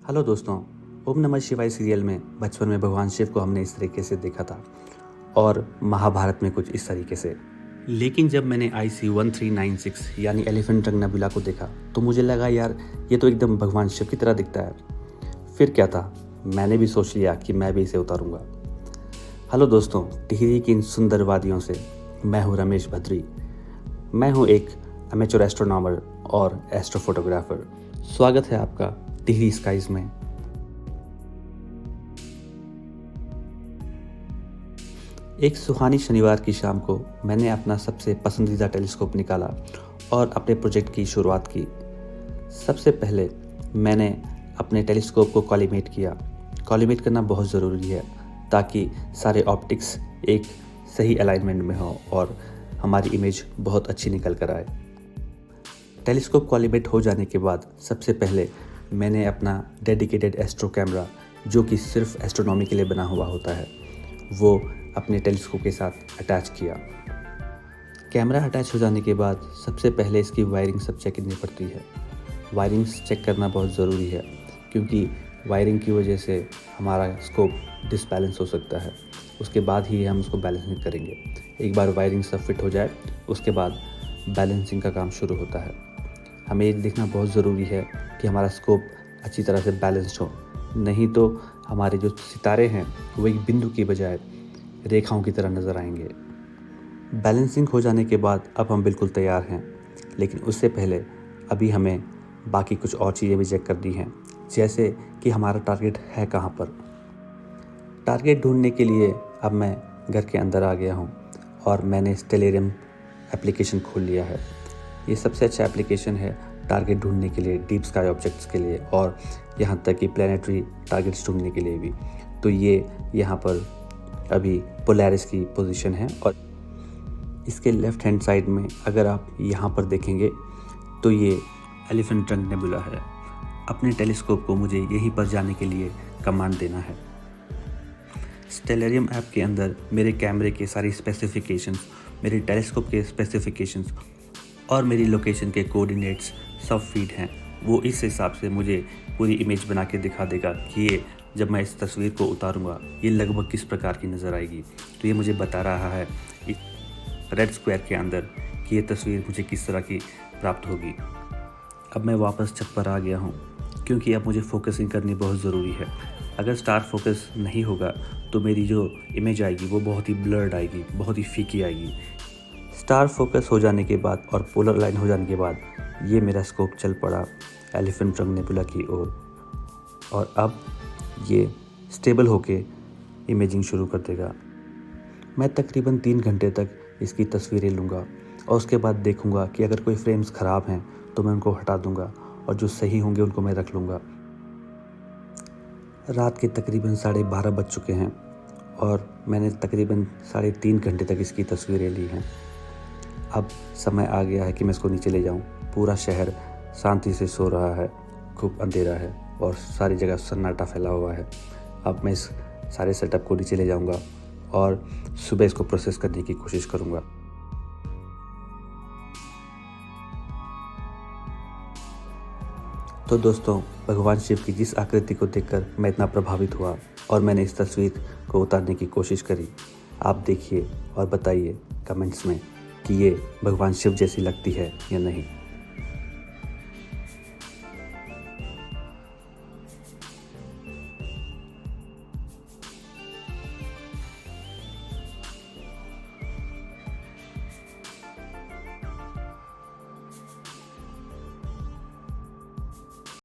Hello दोस्तों। ओम नमः शिवाय सीरियल में बचपन में भगवान शिव को हमने इस तरीके से देखा था और महाभारत में कुछ इस तरीके से। लेकिन जब मैंने IC1396 यानी एलिफेंट ट्रंक नेबुला को देखा तो मुझे लगा यार ये तो एकदम भगवान शिव की तरह दिखता है। फिर क्या था, मैंने भी सोच लिया कि मैं भी इसे उतारूंगा। हेलो दोस्तों, टिहरी की इन सुंदर वादियों से मैं हूँ रमेश भद्री। मैं हूँ एक एमेच्योर एस्ट्रोनॉमर और एस्ट्रो फोटोग्राफर। स्वागत है आपका टिहरी स्काइज में। एक सुहानी शनिवार की शाम को मैंने अपना सबसे पसंदीदा टेलीस्कोप निकाला और अपने प्रोजेक्ट की शुरुआत की। सबसे पहले मैंने अपने टेलीस्कोप को कॉलीमेट किया। कॉलीमेट करना बहुत ज़रूरी है ताकि सारे ऑप्टिक्स एक सही अलाइनमेंट में हो और हमारी इमेज बहुत अच्छी निकल कर आए। टेलीस्कोप कॉलीमेट हो जाने के बाद सबसे पहले मैंने अपना डेडिकेटेड एस्ट्रो कैमरा, जो कि सिर्फ एस्ट्रोनॉमी के लिए बना हुआ होता है, वो अपने टेलीस्कोप के साथ अटैच किया। कैमरा अटैच हो जाने के बाद सबसे पहले इसकी वायरिंग सब चेक करनी पड़ती है। वायरिंग चेक करना बहुत ज़रूरी है क्योंकि वायरिंग की वजह से हमारा स्कोप डिसबैलेंस हो सकता है। उसके बाद ही हम उसको बैलेंसिंग करेंगे। एक बार वायरिंग सब फिट हो जाए उसके बाद बैलेंसिंग का काम शुरू होता है। हमें ये देखना बहुत ज़रूरी है कि हमारा स्कोप अच्छी तरह से बैलेंस्ड हो, नहीं तो हमारे जो सितारे हैं वो एक बिंदु की बजाय रेखाओं की तरह नज़र आएंगे। बैलेंसिंग हो जाने के बाद अब हम बिल्कुल तैयार हैं, लेकिन उससे पहले अभी हमें बाकी कुछ और चीज़ें भी चेक करनी हैं, जैसे कि हमारा टारगेट है कहाँ पर। टारगेट ढूंढने के लिए अब मैं घर के अंदर आ गया हूँ और मैंने स्टेलेरियम एप्लीकेशन खोल लिया है। ये सबसे अच्छा एप्लीकेशन है टारगेट ढूंढने के लिए, डीप स्काई ऑब्जेक्ट्स के लिए और यहाँ तक कि प्लैनेटरी टारगेट्स ढूंढने के लिए भी। तो ये यहाँ पर अभी पोलैरिस की पोजीशन है और इसके लेफ़्ट हैंड साइड में अगर आप यहाँ पर देखेंगे तो ये एलिफेंट ट्रंक नेबुला है। अपने टेलीस्कोप को मुझे यहीं पर जाने के लिए कमांड देना है। स्टेलेरियम ऐप के अंदर मेरे कैमरे के सारी स्पेसिफिकेशंस, मेरे टेलीस्कोप के स्पेसिफिकेशंस और मेरी लोकेशन के कोऑर्डिनेट्स सब फीड हैं। वो इस हिसाब से मुझे पूरी इमेज बना के दिखा देगा कि ये जब मैं इस तस्वीर को उतारूंगा ये लगभग किस प्रकार की नज़र आएगी। तो ये मुझे बता रहा है इस रेड स्क्वायर के अंदर कि ये तस्वीर मुझे किस तरह की प्राप्त होगी। अब मैं वापस छत पर आ गया हूँ क्योंकि अब मुझे फोकसिंग करनी बहुत ज़रूरी है। अगर स्टार फोकस नहीं होगा तो मेरी जो इमेज आएगी वो बहुत ही ब्लर्ड आएगी, बहुत ही फीकी आएगी। स्टार फोकस हो जाने के बाद और पोलर लाइन हो जाने के बाद ये मेरा स्कोप चल पड़ा एलिफेंट ट्रंक नेबुला की ओर और अब ये स्टेबल होके इमेजिंग शुरू कर देगा। मैं तकरीबन 3 घंटे तक इसकी तस्वीरें लूँगा और उसके बाद देखूँगा कि अगर कोई फ्रेम्स ख़राब हैं तो मैं उनको हटा दूँगा और जो सही होंगे उनको मैं रख लूँगा। रात के तकरीबन 12:30 बज चुके हैं और मैंने तकरीबन 3.5 घंटे तक इसकी तस्वीरें ली हैं। अब समय आ गया है कि मैं इसको नीचे ले जाऊं। पूरा शहर शांति से सो रहा है, खूब अंधेरा है और सारी जगह सन्नाटा फैला हुआ है। अब मैं इस सारे सेटअप को नीचे ले जाऊंगा और सुबह इसको प्रोसेस करने की कोशिश करूंगा। तो दोस्तों, भगवान शिव की जिस आकृति को देखकर मैं इतना प्रभावित हुआ और मैंने इस तस्वीर को उतारने की कोशिश करी, आप देखिए और बताइए कमेंट्स में कि ये भगवान शिव जैसी लगती है या नहीं।